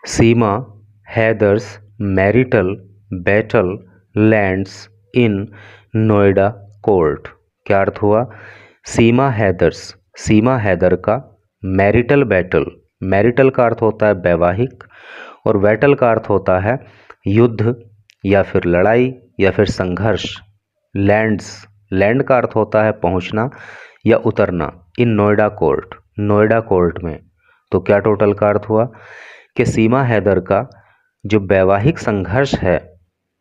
Seema Haider's marital battle lands in Noida court. क्या अर्थ हुआ? सीमा हैदर का मैरिटल बैटल, मैरिटल का अर्थ होता है वैवाहिक और बैटल का अर्थ होता है युद्ध या फिर लड़ाई या फिर संघर्ष। लैंड का अर्थ होता है पहुंचना या उतरना। इन नोएडा कोर्ट, नोएडा कोर्ट में। तो क्या टोटल का अर्थ हुआ कि सीमा हैदर का जो वैवाहिक संघर्ष है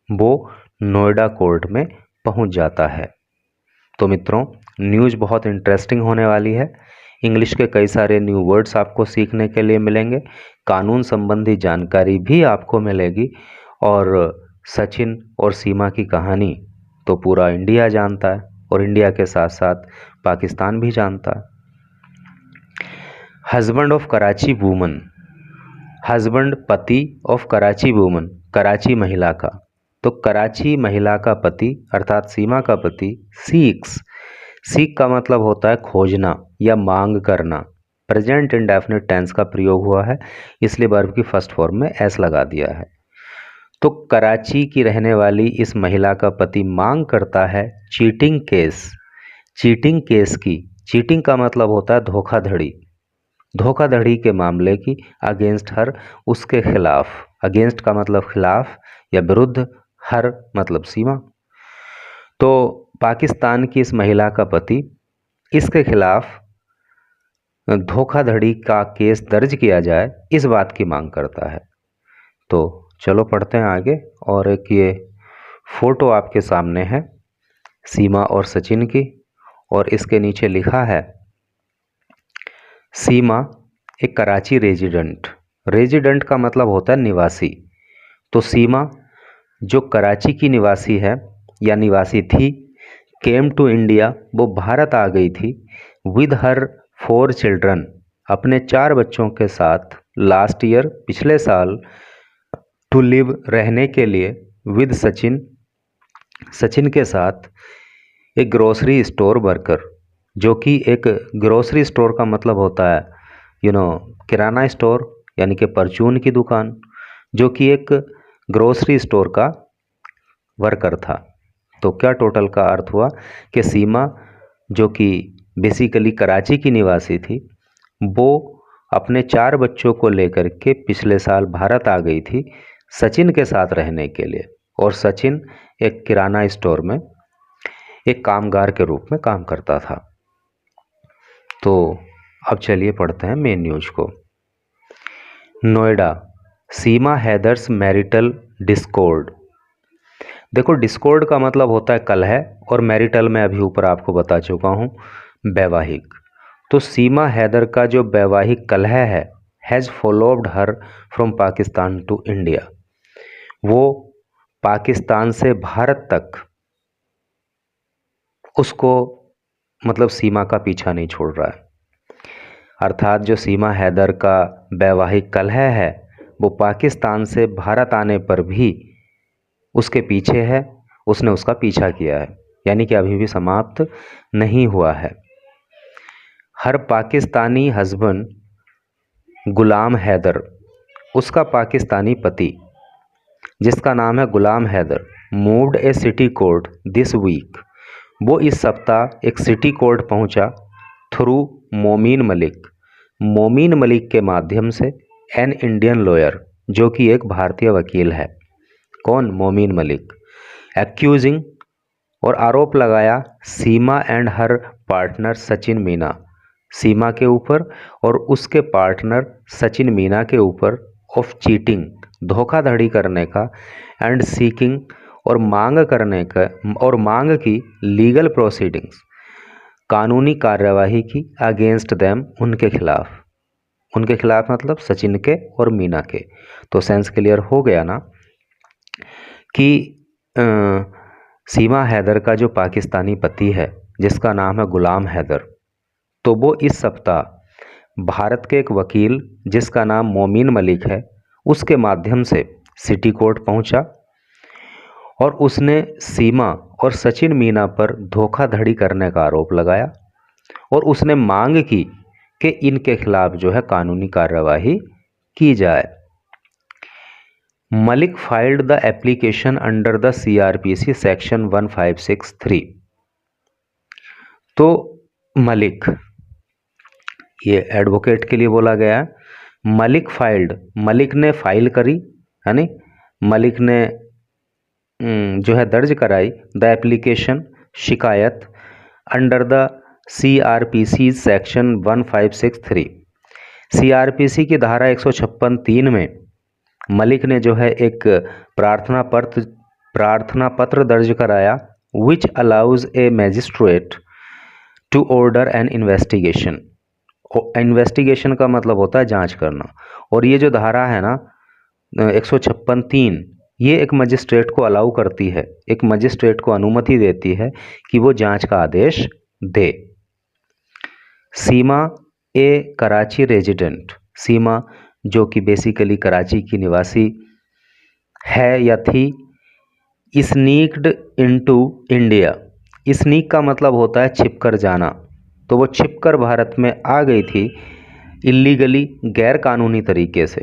वो नोएडा कोर्ट में पहुंच जाता है। तो मित्रों, न्यूज़ बहुत इंटरेस्टिंग होने वाली है। इंग्लिश के कई सारे न्यू वर्ड्स आपको सीखने के लिए मिलेंगे, कानून संबंधी जानकारी भी आपको मिलेगी, और सचिन और सीमा की कहानी तो पूरा इंडिया जानता है और इंडिया के साथ साथ पाकिस्तान भी जानता है। Husband of Karachi woman, husband पति ऑफ कराची वूमन, कराची महिला का। तो कराची महिला का पति अर्थात सीमा का पति सीक का मतलब होता है खोजना या मांग करना। प्रेजेंट इंडेफिनिट टेंस का प्रयोग हुआ है, इसलिए वर्ब की फर्स्ट फॉर्म में एस लगा दिया है। तो कराची की रहने वाली इस महिला का पति मांग करता है चीटिंग केस की। चीटिंग का मतलब होता है धोखाधड़ी, धोखाधड़ी के मामले की अगेंस्ट हर, उसके खिलाफ। अगेंस्ट का मतलब खिलाफ या विरुद्ध, हर मतलब सीमा। तो पाकिस्तान की इस महिला का पति इसके खिलाफ धोखाधड़ी का केस दर्ज किया जाए, इस बात की मांग करता है। तो चलो पढ़ते हैं आगे। और एक ये फोटो आपके सामने है सीमा और सचिन की, और इसके नीचे लिखा है सीमा एक कराची रेजिडेंट का मतलब होता है निवासी। तो सीमा जो कराची की निवासी है या निवासी थी, केम टू इंडिया, वो भारत आ गई थी, विद हर 4 चिल्ड्रन, अपने 4 बच्चों के साथ, लास्ट ईयर पिछले साल, टू लिव रहने के लिए, विद सचिन के साथ, एक ग्रोसरी स्टोर वर्कर, जो कि एक ग्रोसरी स्टोर का मतलब होता है किराना स्टोर यानी कि परचून की दुकान, जो कि एक ग्रोसरी स्टोर का वर्कर था। तो क्या टोटल का अर्थ हुआ कि सीमा जो कि बेसिकली कराची की निवासी थी, वो अपने 4 बच्चों को लेकर के पिछले साल भारत आ गई थी सचिन के साथ रहने के लिए, और सचिन एक किराना स्टोर में एक कामगार के रूप में काम करता था। तो अब चलिए पढ़ते हैं मेन न्यूज को। नोएडा, सीमा हैदर्स मैरिटल डिस्कॉर्ड। देखो, डिस्कॉर्ड का मतलब होता है कलह, और मैरिटल में अभी ऊपर आपको बता चुका हूँ वैवाहिक। तो सीमा हैदर का जो वैवाहिक कलह है, has followed her from Pakistan to India, वो पाकिस्तान से भारत तक उसको मतलब सीमा का पीछा नहीं छोड़ रहा है। अर्थात जो सीमा हैदर का वैवाहिक कलह है, वो पाकिस्तान से भारत आने पर भी उसके पीछे है, उसने उसका पीछा किया है, यानी कि अभी भी समाप्त नहीं हुआ है। हर पाकिस्तानी हस्बैंड गुलाम हैदर, उसका पाकिस्तानी पति जिसका नाम है Ghulam Haider, moved a city court this week, वो इस सप्ताह एक सिटी कोर्ट पहुंचा थ्रू मोमीन मलिक के माध्यम से, एन इंडियन लॉयर, जो कि एक भारतीय वकील है। कौन? मोमीन मलिक। एक्यूजिंग, और आरोप लगाया, Seema and her partner Sachin Meena, Seema के ऊपर और उसके पार्टनर सचिन मीना के ऊपर, ऑफ चीटिंग, धोखाधड़ी करने का, एंड सीकिंग, और मांग करने का, और मांग की, लीगल प्रोसीडिंग्स, कानूनी कार्यवाही की, अगेंस्ट देम, उनके खिलाफ मतलब सचिन के और मीना के। तो सेंस क्लियर हो गया ना कि सीमा हैदर का जो पाकिस्तानी पति है जिसका नाम है गुलाम हैदर, तो वो इस सप्ताह भारत के एक वकील जिसका नाम मोमीन मलिक है उसके माध्यम से सिटी कोर्ट पहुंचा, और उसने सीमा और सचिन मीना पर धोखाधड़ी करने का आरोप लगाया, और उसने मांग की कि इनके खिलाफ जो है कानूनी कार्यवाही की जाए। Malik filed the application under the CRPC section 1563। तो मलिक, ये एडवोकेट के लिए बोला गया है। मलिक फाइल्ड, मलिक ने फाइल करी, यानी मलिक ने जो है दर्ज कराई, द एप्लीकेशन, शिकायत, under the CRPC section 1563। CRPC की धारा 156(3) में मलिक ने जो है एक प्रार्थना पत्र दर्ज कराया, which allows a magistrate to order an investigation. Investigation का मतलब होता है जांच करना, और ये जो धारा है ना 156(3), ये एक मजिस्ट्रेट को अलाउ करती है, एक मजिस्ट्रेट को अनुमति देती है कि वो जांच का आदेश दे। सीमा ए कराची रेजिडेंट, सीमा जो कि बेसिकली कराची की निवासी है या थी, स्नीक्ड इनटू इंडिया। स्नीक का मतलब होता है छिपकर जाना, तो वो छिपकर भारत में आ गई थी, इलीगली, गैर कानूनी तरीके से,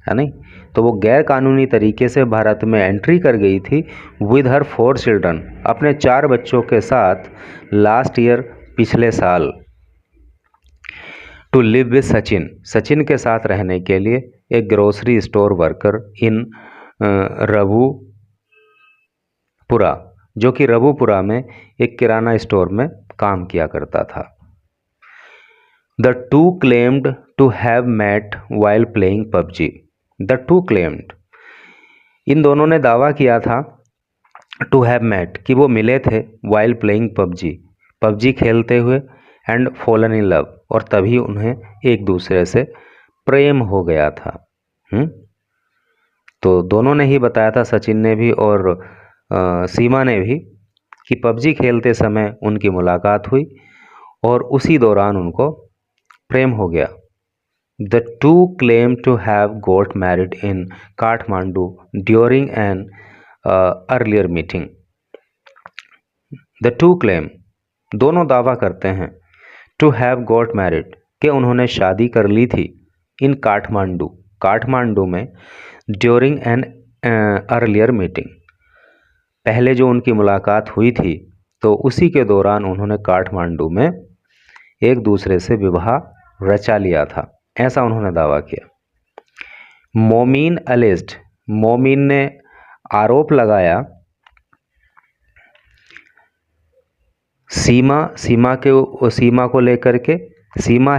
है नहीं। तो वो गैर कानूनी तरीके से भारत में एंट्री कर गई थी विद हर 4 चिल्ड्रन, अपने 4 बच्चों के साथ, लास्ट ईयर, पिछले साल, to live with Sachin, Sachin के साथ रहने के लिए, एक grocery store worker in Raghupura, जो कि रघुपुरा में एक किराना स्टोर में काम किया करता था। The two claimed to have met while playing PUBG. The two claimed, इन दोनों ने दावा किया था, टू हैव मेट, कि वो मिले थे, वाइल प्लेइंग पबजी, पबजी खेलते हुए, एंड फॉलन इन लव, और तभी उन्हें एक दूसरे से प्रेम हो गया था। तो दोनों ने ही बताया था, सचिन ने भी और सीमा ने भी, कि पबजी खेलते समय उनकी मुलाकात हुई और उसी दौरान उनको प्रेम हो गया। The two claim to have got married in Kathmandu during an earlier meeting. The two claim, दोनों दावा करते हैं, टू हैव गॉट मैरिड, कि उन्होंने शादी कर ली थी, इन काठमांडू, काठमांडू में, ड्यूरिंग एन अर्लियर मीटिंग, पहले जो उनकी मुलाकात हुई थी तो उसी के दौरान उन्होंने काठमांडू में एक दूसरे से विवाह रचा लिया था, ऐसा उन्होंने दावा किया। मोमीन अलेज्ड, मोमीन ने आरोप लगाया, सीमा को लेकर के, Seema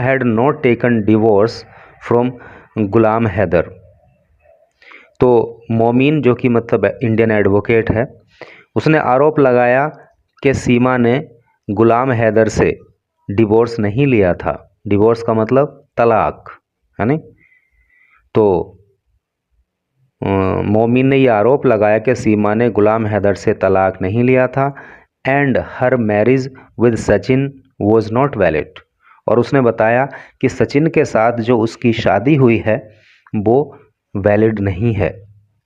had not taken divorce from Ghulam Haider. तो मोमीन, जो कि मतलब इंडियन एडवोकेट है, उसने आरोप लगाया कि सीमा ने गुलाम हैदर से डिवोर्स नहीं लिया था। डिवोर्स का मतलब तलाक, है नहीं। तो मोमीन ने ये आरोप लगाया कि सीमा ने गुलाम हैदर से तलाक नहीं लिया था, and her marriage with Sachin was not valid, और उसने बताया कि सचिन के साथ जो उसकी शादी हुई है वो वैलिड नहीं है,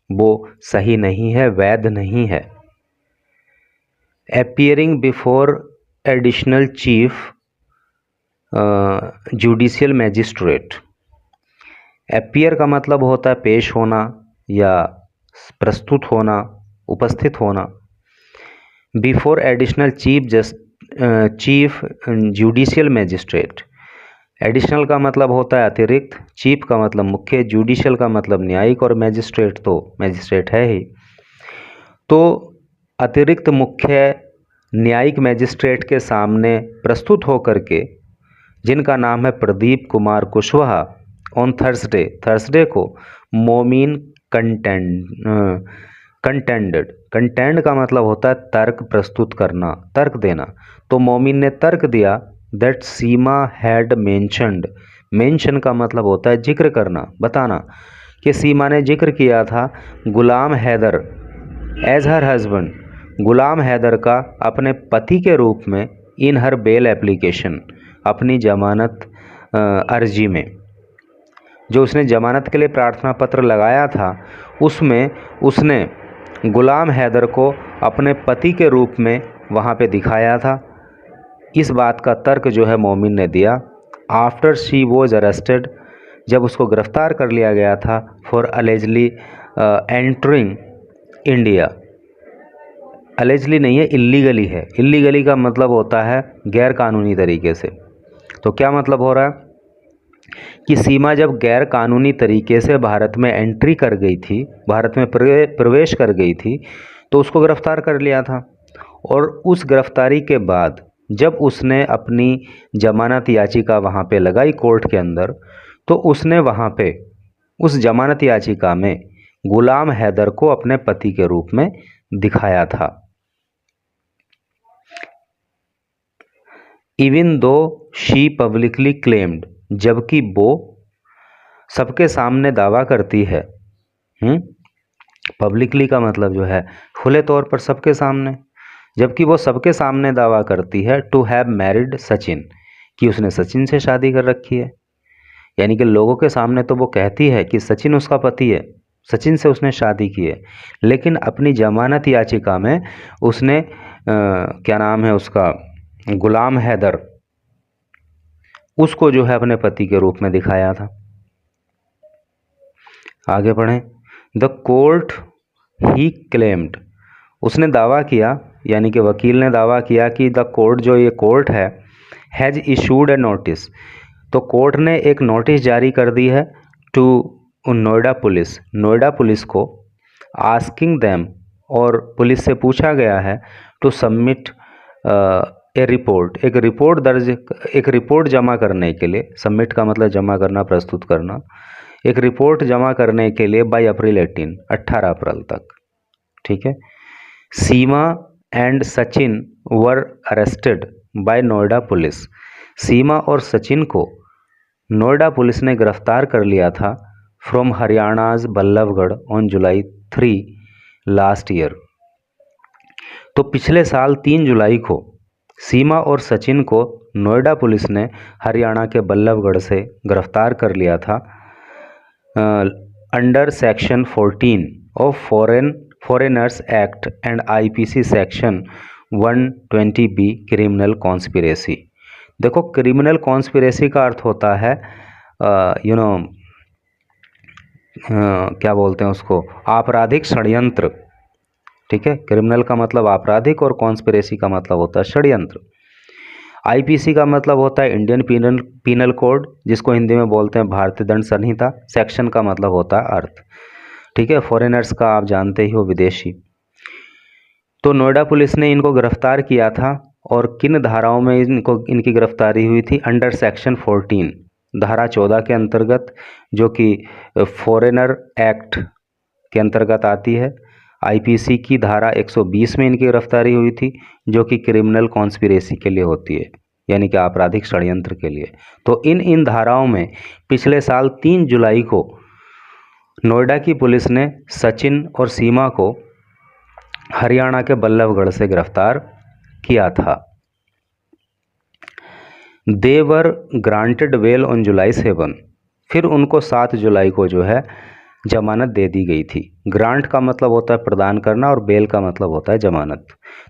वो सही नहीं है, वैध नहीं है। Appearing before additional chief judicial magistrate. Appear का मतलब होता है पेश होना या प्रस्तुत होना, उपस्थित होना। Before additional chief judicial magistrate, additional का मतलब होता है अतिरिक्त, चीफ का मतलब मुख्य, जुडिशियल का मतलब न्यायिक, और मैजिस्ट्रेट तो मैजिस्ट्रेट है ही। तो अतिरिक्त मुख्य न्यायिक मैजिस्ट्रेट के सामने प्रस्तुत होकर के, जिनका नाम है प्रदीप कुमार कुशवाहा, ऑन थर्सडे को मोमीन कंटेंड का मतलब होता है तर्क प्रस्तुत करना, तर्क देना। तो मोमीन ने तर्क दिया that Seema had mentioned, mention का मतलब होता है जिक्र करना, बताना, कि सीमा ने जिक्र किया था गुलाम Haider as her husband, Ghulam Haider का अपने पति के रूप में, इन हर बेल एप्लीकेशन, अपनी जमानत अर्जी में, जो उसने जमानत के लिए प्रार्थना पत्र लगाया था उसमें उसने गुलाम हैदर को अपने पति के रूप में वहाँ पे दिखाया था। इस बात का तर्क जो है मोमिन ने दिया। आफ्टर शी वॉज अरेस्टेड, जब उसको गिरफ्तार कर लिया गया था for allegedly entering India. Allegedly नहीं है, इल्लीगली है। इल्लीगली का मतलब होता है गैर कानूनी तरीके से। तो क्या मतलब हो रहा है कि सीमा जब गैर कानूनी तरीके से भारत में एंट्री कर गई थी, भारत में प्रवेश कर गई थी, तो उसको गिरफ्तार कर लिया था। और उस गिरफ्तारी के बाद जब उसने अपनी जमानत याचिका वहाँ पे लगाई कोर्ट के अंदर, तो उसने वहाँ पे उस जमानत याचिका में गुलाम हैदर को अपने पति के रूप में दिखाया था। Even though she publicly claimed, जबकि वो सबके सामने दावा करती है। पब्लिकली का मतलब जो है खुले तौर पर सबके सामने, जबकि वो सबके सामने दावा करती है टू हैव मैरिड सचिन, कि उसने सचिन से शादी कर रखी है। यानी कि लोगों के सामने तो वो कहती है कि सचिन उसका पति है, सचिन से उसने शादी की है, लेकिन अपनी जमानत याचिका में उसने क्या नाम है उसका, गुलाम हैदर, उसको जो है अपने पति के रूप में दिखाया था। आगे पढ़ें। द कोर्ट ही क्लेम्ड, उसने दावा किया, यानी कि वकील ने दावा किया कि द कोर्ट, जो ये कोर्ट है, हैज़ इशूड ए नोटिस, तो कोर्ट ने एक नोटिस जारी कर दी है to Noida police, Noida police को, आस्किंग देम, और पुलिस से पूछा गया है टू सबमिट ए रिपोर्ट, एक रिपोर्ट जमा करने के लिए। सबमिट का मतलब जमा करना, प्रस्तुत करना। एक रिपोर्ट जमा करने के लिए बाई अप्रैल 18 अप्रैल तक। ठीक है। Seema and Sachin were arrested by Noida police, Seema और सचिन को नोएडा पुलिस ने गिरफ्तार कर लिया था from Haryana's Ballabhgarh on July 3 last year. तो पिछले साल 3 जुलाई को सीमा और सचिन को नोएडा पुलिस ने हरियाणा के बल्लभगढ़ से गिरफ्तार कर लिया था under section 14 of foreigners act and IPC section 120B criminal conspiracy. देखो, क्रिमिनल कॉन्स्पिरेसी का अर्थ होता है क्या बोलते हैं उसको, आपराधिक षड्यंत्र। ठीक है। क्रिमिनल का मतलब आपराधिक और कॉन्स्पिरेसी का मतलब होता है षड्यंत्र। आईपीसी का मतलब होता है इंडियन पीनल कोड, जिसको हिंदी में बोलते हैं भारतीय दंड संहिता। सेक्शन का मतलब होता है अर्थ। ठीक है। फॉरेनर्स का आप जानते ही हो, विदेशी। तो नोएडा पुलिस ने इनको गिरफ्तार किया था, और किन धाराओं में इनकी गिरफ्तारी हुई थी? अंडर सेक्शन 14, धारा 14 के अंतर्गत, जो कि फॉरेनर एक्ट के अंतर्गत आती है। आईपीसी की धारा 120 में इनकी गिरफ्तारी हुई थी, जो कि क्रिमिनल कॉन्स्पिरेसी के लिए होती है, यानी कि आपराधिक षड्यंत्र के लिए। तो इन धाराओं में पिछले साल 3 जुलाई को नोएडा की पुलिस ने सचिन और सीमा को हरियाणा के बल्लभगढ़ से गिरफ्तार किया था। दे वर ग्रांटेड बेल ऑन जुलाई 7, फिर उनको 7 जुलाई को जो है जमानत दे दी गई थी। ग्रांट का मतलब होता है प्रदान करना, और बेल का मतलब होता है जमानत।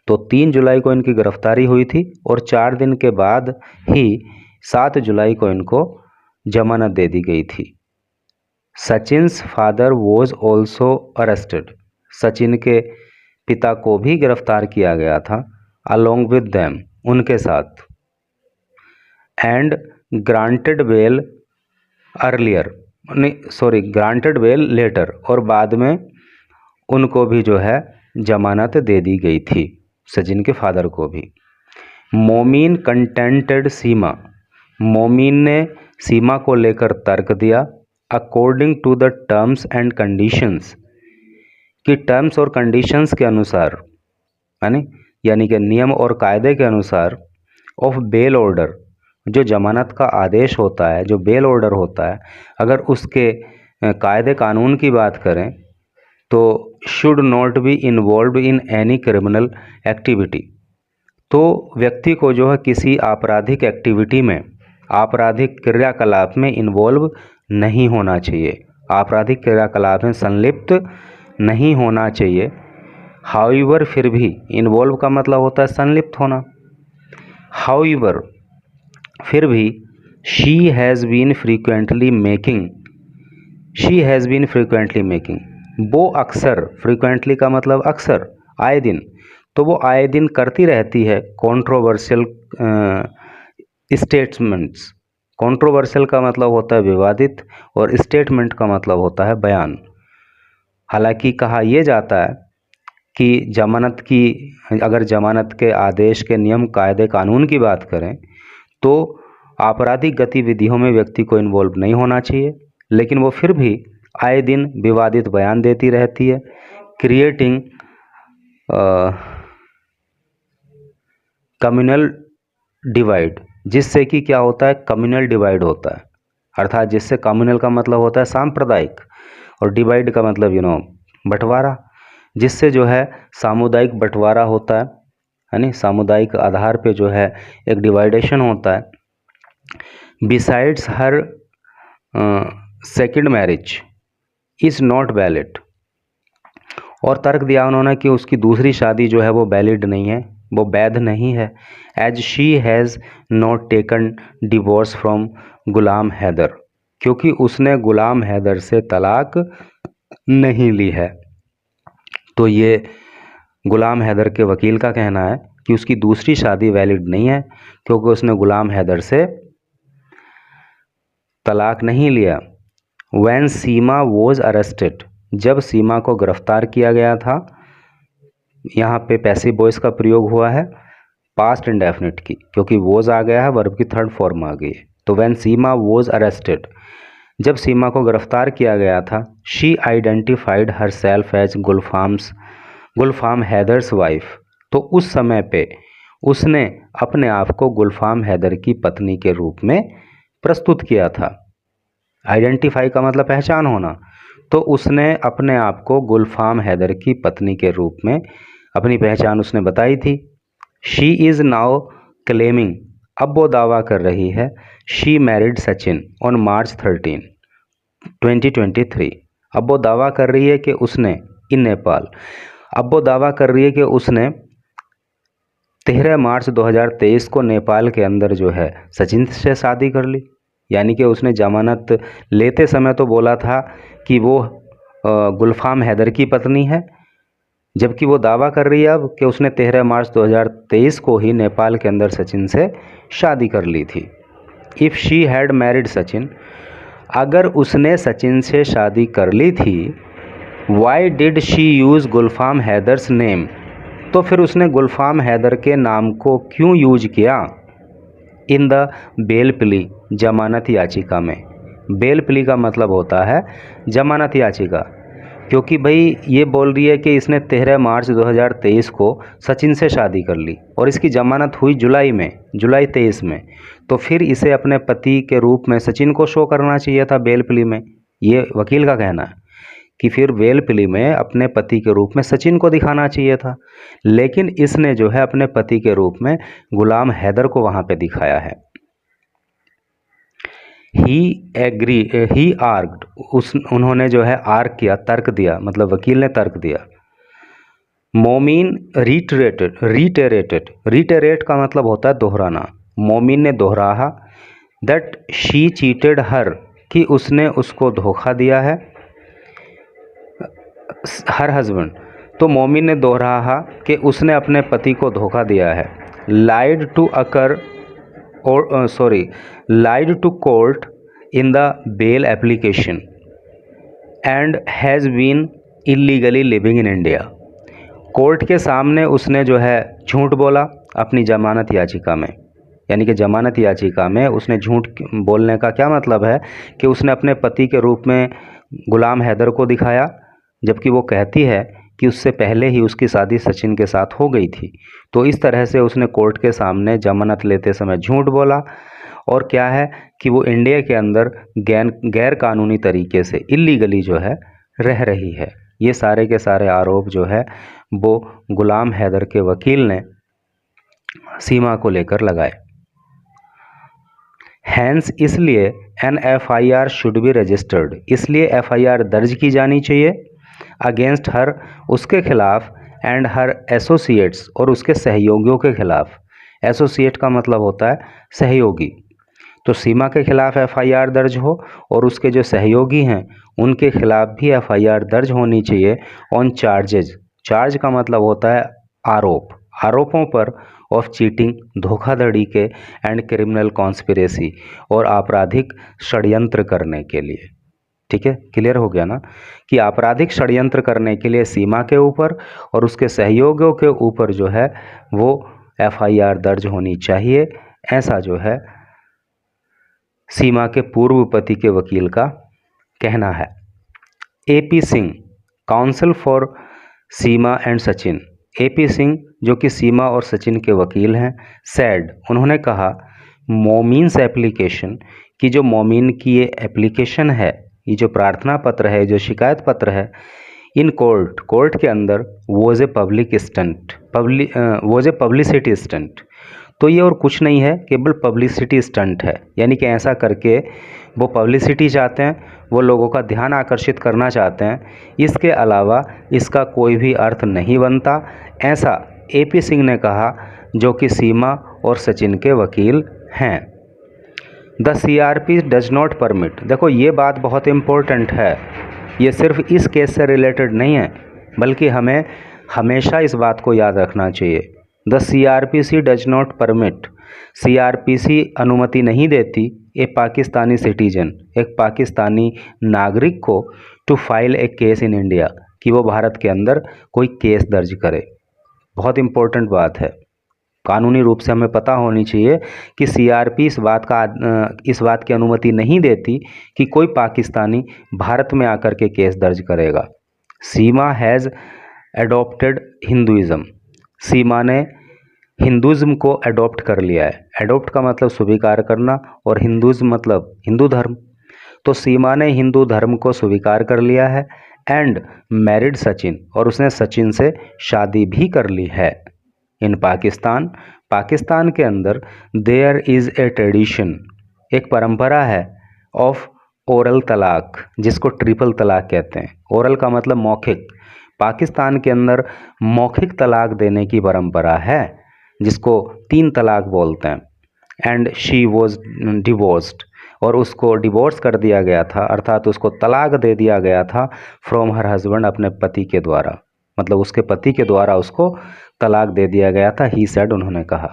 तो 3 जुलाई को इनकी गिरफ्तारी हुई थी, और 4 दिन के बाद ही 7 जुलाई को इनको जमानत दे दी गई थी। Sachin's father was also arrested, Sachin के पिता को भी गिरफ्तार किया गया था, अलोंग विद देम, उनके साथ। And granted bail earlier, granted bail later, और बाद में उनको भी जो है जमानत दे दी गई थी, सचिन के फादर को भी। मोमीन कंटेंटेड सीमा, मोमीन ने सीमा को लेकर तर्क दिया according to the terms and conditions, कि टर्म्स और कंडीशंस के अनुसार, यानी कि नियम और कायदे के अनुसार, ऑफ बेल ऑर्डर, जो जमानत का आदेश होता है, जो बेल ऑर्डर होता है, अगर उसके कायदे कानून की बात करें तो should not be involve in any criminal activity, तो व्यक्ति को जो है किसी आपराधिक एक्टिविटी में, आपराधिक क्रियाकलाप में इन्वॉल्व नहीं होना चाहिए, आपराधिक क्रियाकलाप में संलिप्त नहीं होना चाहिए। हाउएवर, फिर भी, इन्वॉल्व का मतलब होता है संलिप्त होना। हाउएवर, फिर भी, she has been frequently making, she has been frequently making, वो अक्सर, फ्रीक्वेंटली का मतलब अक्सर, आए दिन, तो वो आए दिन करती रहती है कंट्रोवर्शियल स्टेटमेंट्स। कंट्रोवर्शियल का मतलब होता है विवादित और स्टेटमेंट का मतलब होता है बयान। हालांकि कहा यह जाता है कि जमानत की, अगर जमानत के आदेश के नियम कायदे कानून की बात करें तो आपराधिक गतिविधियों में व्यक्ति को इन्वॉल्व नहीं होना चाहिए, लेकिन वो फिर भी आए दिन विवादित बयान देती रहती है, क्रिएटिंग कम्युनल डिवाइड, जिससे कि क्या होता है, कम्युनल डिवाइड होता है, अर्थात जिससे कम्युनल का मतलब होता है सांप्रदायिक और डिवाइड का मतलब बंटवारा, जिससे जो है सामुदायिक बंटवारा होता है नहीं, सामुदायिक आधार पे जो है एक डिवाइडेशन होता है। Besides her second marriage is not valid, और तर्क दिया उन्होंने कि उसकी दूसरी शादी जो है वो वैलिड नहीं है, वो वैध नहीं है। As she has not taken divorce from Ghulam Haider, क्योंकि उसने गुलाम हैदर से तलाक नहीं ली है। तो ये गुलाम हैदर के वकील का कहना है कि उसकी दूसरी शादी वैलिड नहीं है क्योंकि उसने गुलाम हैदर से तलाक नहीं लिया। व्हेन सीमा वॉज अरेस्टेड, जब सीमा को गिरफ्तार किया गया था, यहाँ पे पैसिव वॉइस का प्रयोग हुआ है पास्ट इंडेफिनिट की, क्योंकि वॉज आ गया है, वर्ब की थर्ड फॉर्म आ गई है। तो व्हेन सीमा वॉज अरेस्टेड, जब सीमा को गिरफ्तार किया गया था, she identified herself as Gulfam Haider's wife, तो उस समय पे उसने अपने आप को गुलफाम हैदर की पत्नी के रूप में प्रस्तुत किया था। आइडेंटिफाई का मतलब पहचान होना, तो उसने अपने आप को गुलफाम हैदर की पत्नी के रूप में अपनी पहचान उसने बताई थी। शी इज़ नाउ क्लेमिंग, अब वो दावा कर रही है, she married Sachin on March 13, 2023। अब वो दावा कर रही है कि उसने इन नेपाल, अब वो दावा कर रही है कि उसने 13 मार्च 2023 को नेपाल के अंदर जो है सचिन से शादी कर ली। यानी कि उसने जमानत लेते समय तो बोला था कि वो गुलफाम हैदर की पत्नी है, जबकि वो दावा कर रही है अब कि उसने 13 मार्च 2023 को ही नेपाल के अंदर सचिन से शादी कर ली थी। If she had married Sachin, अगर उसने सचिन से शादी कर ली थी, why did she use Gulfam Haider's name, तो फिर उसने गुलफाम हैदर के नाम को क्यों यूज किया इन द बेल प्ली, जमानत याचिका में। बेल प्ली का मतलब होता है जमानत याचिका, क्योंकि भाई ये बोल रही है कि इसने 13 मार्च 2023 को सचिन से शादी कर ली और इसकी जमानत हुई जुलाई 23 में, तो फिर इसे अपने पति के रूप में सचिन को शो करना चाहिए था बेल प्ली में। ये वकील का कहना है कि फिर बेल प्ली में अपने पति के रूप में सचिन को दिखाना चाहिए था, लेकिन इसने जो है अपने पति के रूप में गुलाम हैदर को वहाँ पे दिखाया है। ही आर्ग्ड, उन्होंने जो है आर्ग किया, तर्क दिया, मतलब वकील ने तर्क दिया। मोमीन रिटेरेट का मतलब होता है दोहराना। मोमीन ने दोहराया दैट शी चीटेड हर, कि उसने उसको धोखा दिया है, हर हस्बैंड। तो मोमिन ने दोहराया कि उसने अपने पति को धोखा दिया है। Lied to court in the bail application and has been illegally living in India, court के सामने उसने जो है झूठ बोला अपनी जमानत याचिका में। यानी कि जमानत याचिका में उसने झूठ बोलने का क्या मतलब है कि उसने अपने पति के रूप में गुलाम हैदर को दिखाया, जबकि वो कहती है कि उससे पहले ही उसकी शादी सचिन के साथ हो गई थी। तो इस तरह से उसने कोर्ट के सामने जमानत लेते समय झूठ बोला, और क्या है कि वो इंडिया के अंदर गैर कानूनी तरीके से इलीगली जो है रह रही है। ये सारे के सारे आरोप जो है वो गुलाम हैदर के वकील ने सीमा को लेकर लगाए। हैंस इसलिए an FIR should be registered, इसलिए FIR दर्ज की जानी चाहिए अगेंस्ट हर, उसके खिलाफ, एंड हर एसोसिएट्स, और उसके सहयोगियों के खिलाफ। एसोसिएट का मतलब होता है सहयोगी। तो सीमा के खिलाफ एफआईआर दर्ज हो और उसके जो सहयोगी हैं उनके खिलाफ भी एफआईआर दर्ज होनी चाहिए ऑन चार्जेज। चार्ज का मतलब होता है आरोप, आरोपों पर ऑफ चीटिंग, धोखाधड़ी के एंड क्रिमिनल कॉन्स्पिरेसी, और आपराधिक षड्यंत्र करने के लिए। ठीक है, क्लियर हो गया ना कि आपराधिक षड्यंत्र करने के लिए सीमा के ऊपर और उसके सहयोगियों के ऊपर जो है वो एफआईआर दर्ज होनी चाहिए। ऐसा जो है सीमा के पूर्व पति के वकील का कहना है। AP Singh, council for Seema and Sachin, AP Singh जो कि सीमा और सचिन के वकील हैं, सैड, उन्होंने कहा मोमीन्स एप्लीकेशन, कि जो मोमीन की ये एप्लीकेशन है, ये जो प्रार्थना पत्र है, जो शिकायत पत्र है, इन कोर्ट के अंदर was a public stunt, was a publicity stunt. तो ये और कुछ नहीं है, केवल पब्लिसिटी स्टंट है, यानी कि ऐसा करके वो पब्लिसिटी चाहते हैं, वो लोगों का ध्यान आकर्षित करना चाहते हैं, इसके अलावा इसका कोई भी अर्थ नहीं बनता। ऐसा एपी सिंह ने कहा जो कि सीमा और सचिन के वकील हैं। The CRP does not permit, देखो ये बात बहुत इम्पोर्टेंट है, ये सिर्फ इस केस से रिलेटेड नहीं है बल्कि हमें हमेशा इस बात को याद रखना चाहिए। The CrPC does not permit, CrPC अनुमति नहीं देती ए पाकिस्तानी सिटीजन, एक पाकिस्तानी नागरिक को, to file a case in India, कि वो भारत के अंदर कोई केस दर्ज करे। बहुत इम्पोर्टेंट बात है, कानूनी रूप से हमें पता होनी चाहिए कि सीआरपी इस बात की अनुमति नहीं देती कि कोई पाकिस्तानी भारत में आकर के केस दर्ज करेगा। सीमा हैज़ एडॉप्टेड हिंदुइज़्म, सीमा ने हिंदुइज़्म को अडॉप्ट कर लिया है। अडॉप्ट का मतलब स्वीकार करना और हिंदुइज़्म मतलब हिंदू धर्म। तो सीमा ने हिंदू धर्म को स्वीकार कर लिया है। एंड मैरिड सचिन, और उसने सचिन से शादी भी कर ली है। इन पाकिस्तान, पाकिस्तान के अंदर देयर इज़ ए ट्रेडिशन, एक परंपरा है, ऑफ ओरल तलाक, जिसको ट्रिपल तलाक कहते हैं। ओरल का मतलब मौखिक, पाकिस्तान के अंदर मौखिक तलाक देने की परंपरा है जिसको 3 तलाक बोलते हैं। एंड शी वॉज डिवोर्स्ड, और उसको डिवोर्स कर दिया गया था, अर्थात उसको तलाक दे दिया गया था फ्रॉम हर हस्बैंड, अपने पति के द्वारा, मतलब उसके पति के द्वारा उसको तलाक दे दिया गया था। ही सेड, उन्होंने कहा।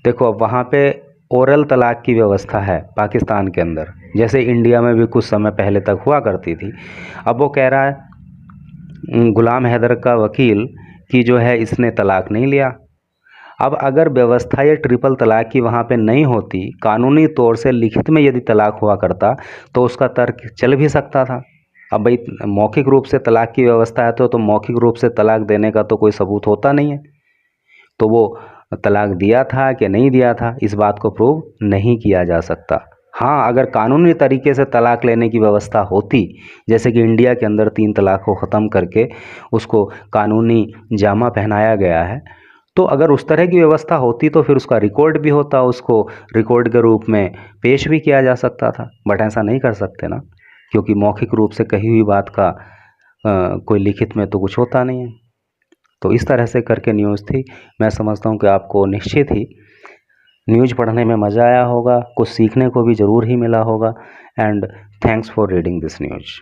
देखो अब वहाँ पे ओरल तलाक की व्यवस्था है पाकिस्तान के अंदर, जैसे इंडिया में भी कुछ समय पहले तक हुआ करती थी। अब वो कह रहा है गुलाम हैदर का वकील कि जो है इसने तलाक नहीं लिया। अब अगर व्यवस्था ये ट्रिपल तलाक की वहाँ पे नहीं होती, कानूनी तौर से लिखित में यदि तलाक हुआ करता तो उसका तर्क चल भी सकता था। अब भाई मौखिक रूप से तलाक की व्यवस्था है तो मौखिक रूप से तलाक देने का तो कोई सबूत होता नहीं है, तो वो तलाक दिया था कि नहीं दिया था इस बात को प्रूव नहीं किया जा सकता। हाँ, अगर कानूनी तरीके से तलाक लेने की व्यवस्था होती, जैसे कि इंडिया के अंदर 3 तलाक को ख़त्म करके उसको कानूनी जामा पहनाया गया है, तो अगर उस तरह की व्यवस्था होती तो फिर उसका रिकॉर्ड भी होता, उसको रिकॉर्ड के रूप में पेश भी किया जा सकता था। बट ऐसा नहीं कर सकते ना, क्योंकि मौखिक रूप से कही हुई बात का कोई लिखित में तो कुछ होता नहीं है। तो इस तरह से करके न्यूज़ थी। मैं समझता हूँ कि आपको निश्चित ही न्यूज़ पढ़ने में मज़ा आया होगा, कुछ सीखने को भी ज़रूर ही मिला होगा। And thanks for reading this news.